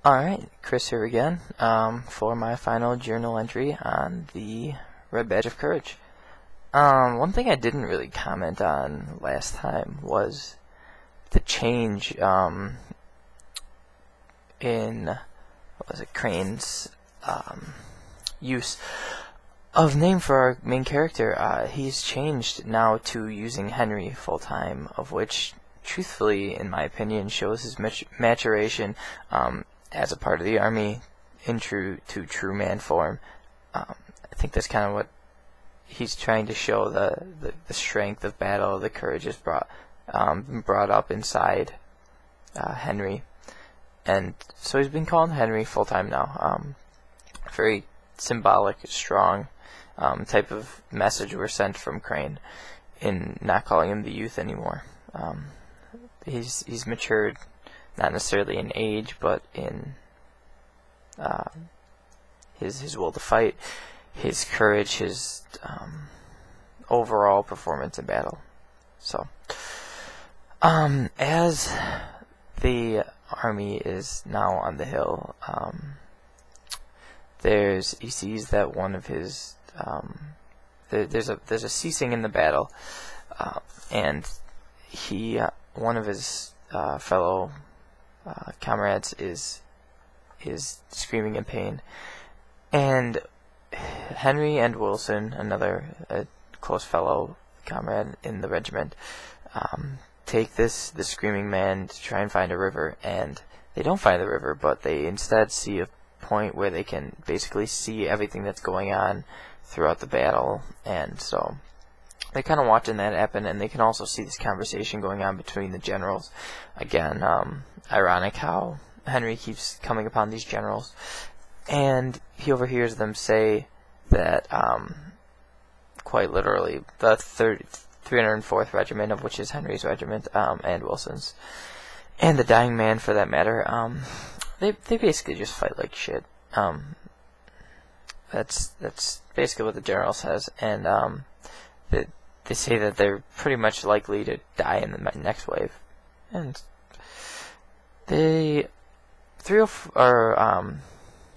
Alright, Chris here again for my final journal entry on the Red Badge of Courage. One thing I didn't really comment on last time was the change in, what was it, Crane's use of name for our main character. He's changed now to using Henry full-time, of which, truthfully, in my opinion, shows his maturation as a part of the army in true man form. I think that's kind of what he's trying to show, the strength of battle, the courage is brought up inside Henry. And so he's been called Henry full-time now. Very symbolic, strong type of message we're sent from Crane in not calling him the youth anymore. He's matured, not necessarily in age, but in his will to fight, his courage, his overall performance in battle. So, as the army is now on the hill, he sees that one of his there's a ceasing in the battle, and one of his fellow comrades is screaming in pain, and Henry and Wilson, another close fellow comrade in the regiment, take the screaming man to try and find a river, and they don't find the river, but they instead see a point where they can basically see everything that's going on throughout the battle, and so they're kind of watching that happen, and they can also see this conversation going on between the generals. Again, ironic how Henry keeps coming upon these generals, and he overhears them say that, quite literally, the 304th Regiment, of which is Henry's regiment, and Wilson's, and the Dying Man for that matter, they basically just fight like shit. That's basically what the general says, and they say that they're pretty much likely to die in the next wave, and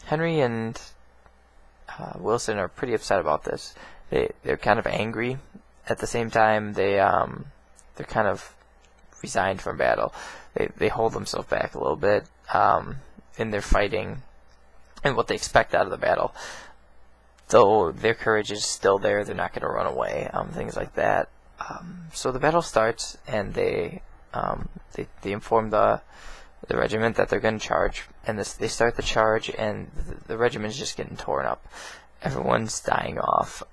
Henry and Wilson are pretty upset about this. They're kind of angry. At the same time, they're kind of resigned from battle. They hold themselves back a little bit in their fighting and what they expect out of the battle. Though their courage is still there, they're not going to run away, things like that. So the battle starts, and they inform the regiment that they're going to charge, and they start the charge, and the regiment's just getting torn up. Everyone's dying off.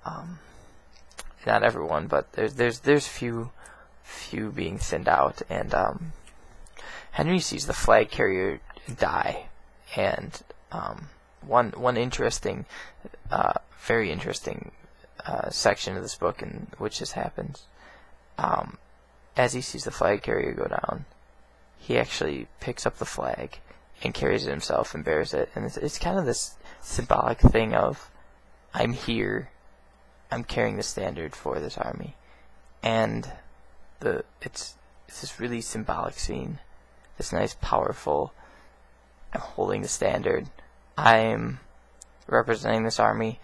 Not everyone, but there's few being thinned out, and Henry sees the flag carrier die, and one interesting, very interesting section of this book in which this happens. As he sees the flag carrier go down, he actually picks up the flag and carries it himself and bears it, and it's kind of this symbolic thing of, I'm here, I'm carrying the standard for this army, and it's this really symbolic scene, this nice, powerful, I'm holding the standard, I'm representing this army,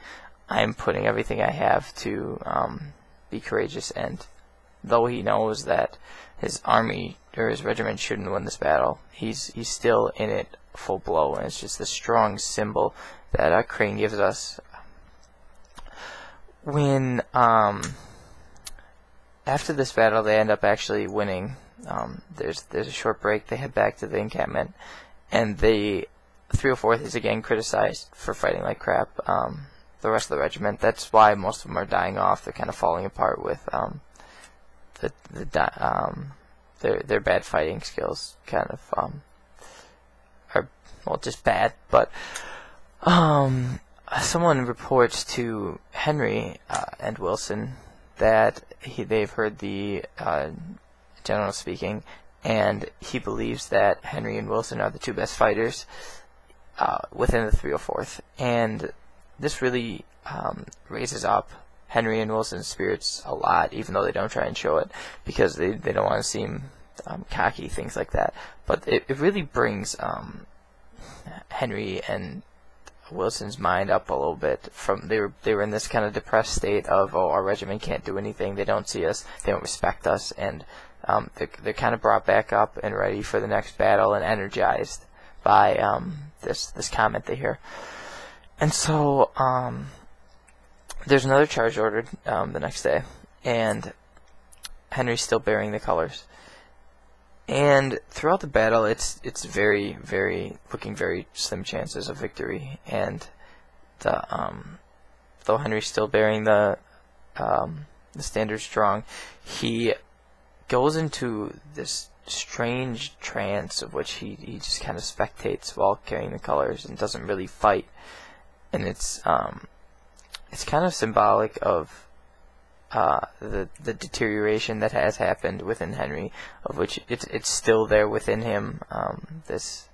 I'm putting everything I have to be courageous, and though he knows that his army or his regiment shouldn't win this battle, he's still in it full blow, and it's just the strong symbol that Crane gives us. When after this battle, they end up actually winning. There's a short break. They head back to the encampment, and the 304th is again criticized for fighting like crap. The rest of the regiment. That's why most of them are dying off. They're kind of falling apart with their bad fighting skills. Kind of are, well, just bad. But someone reports to Henry and Wilson that they've heard the general speaking, and he believes that Henry and Wilson are the two best fighters within the 304th, and this really raises up Henry and Wilson's spirits a lot, even though they don't try and show it, because they don't want to seem cocky, things like that. But it really brings Henry and Wilson's mind up a little bit. They were in this kind of depressed state of, oh, our regiment can't do anything, they don't see us, they don't respect us, and they're kind of brought back up and ready for the next battle and energized by this comment they hear. And so there's another charge ordered the next day, and Henry's still bearing the colors. And throughout the battle, it's very, very looking very slim chances of victory. And though Henry's still bearing the standard strong, he goes into this strange trance of which he just kind of spectates while carrying the colors and doesn't really fight. And it's kind of symbolic of the deterioration that has happened within Henry, of which it's still there within him. This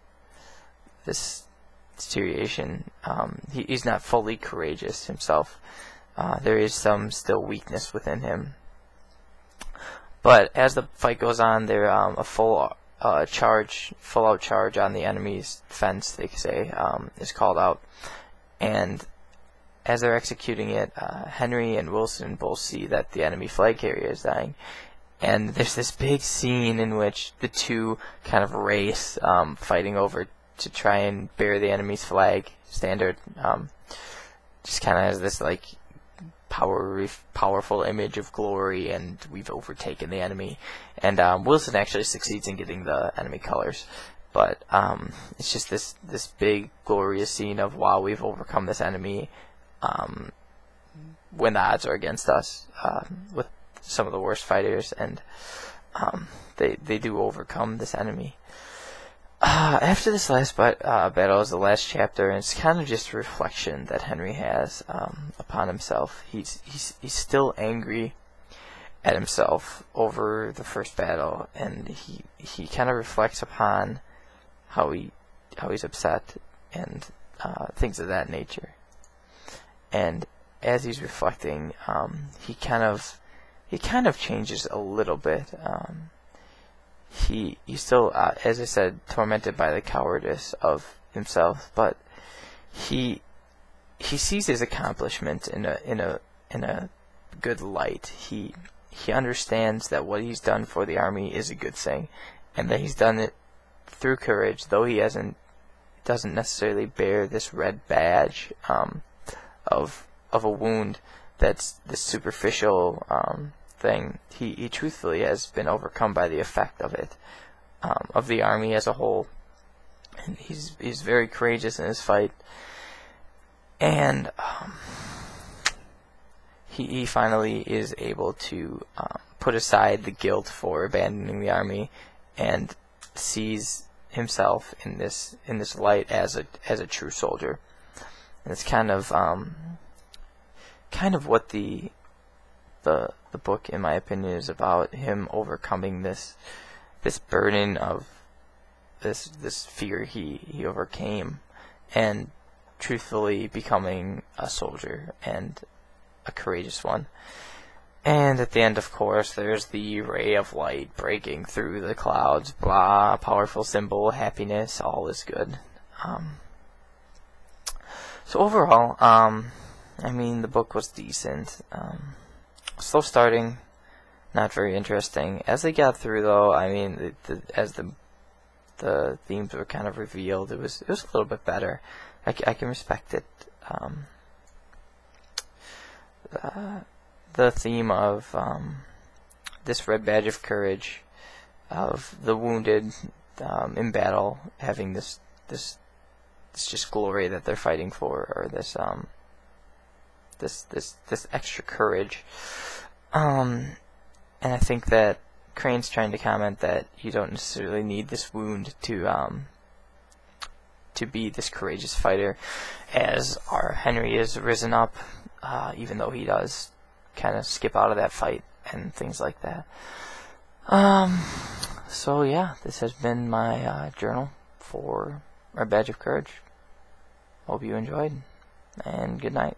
deterioration. He's not fully courageous himself. There is some still weakness within him. But as the fight goes on, there a full out charge on the enemy's fence, they say, is called out, and as they're executing it, Henry and Wilson both see that the enemy flag carrier is dying. And there's this big scene in which the two kind of race, fighting over to try and bear the enemy's flag standard. Just kind of has this like powerful image of glory, and we've overtaken the enemy. And Wilson actually succeeds in getting the enemy colors. But it's just this big glorious scene of, wow, we've overcome this enemy. When the odds are against us, with some of the worst fighters, and they do overcome this enemy. After this last battle is the last chapter, and it's kind of just a reflection that Henry has upon himself. He's still angry at himself over the first battle, and he kind of reflects upon how he's upset and things of that nature. And as he's reflecting, he kind of changes a little bit. He's still, as I said, tormented by the cowardice of himself, but he sees his accomplishment in a good light. He understands that what he's done for the army is a good thing, and that he's done it through courage, though he doesn't necessarily bear this red badge of a wound that's this superficial thing. He truthfully has been overcome by the effect of it, of the army as a whole, and he's very courageous in his fight, and he finally is able to put aside the guilt for abandoning the army, and sees himself in this light as a true soldier. And it's kind of what the book, in my opinion, is about, him overcoming this burden of this fear he overcame, and truthfully becoming a soldier, and a courageous one. And at the end, of course, there's the ray of light breaking through the clouds. Blah, powerful symbol, happiness, all is good. So overall, I mean, the book was decent. Slow starting, not very interesting. As they got through, though, I mean, as the themes were kind of revealed, it was a little bit better. I can respect it. The theme of this red badge of courage, of the wounded in battle having this just glory that they're fighting for, or this extra courage. And I think that Crane's trying to comment that you don't necessarily need this wound to be this courageous fighter, as our Henry is risen up, even though he does kind of skip out of that fight and things like that. So yeah, this has been my journal for Red Badge of Courage. Hope you enjoyed, and good night.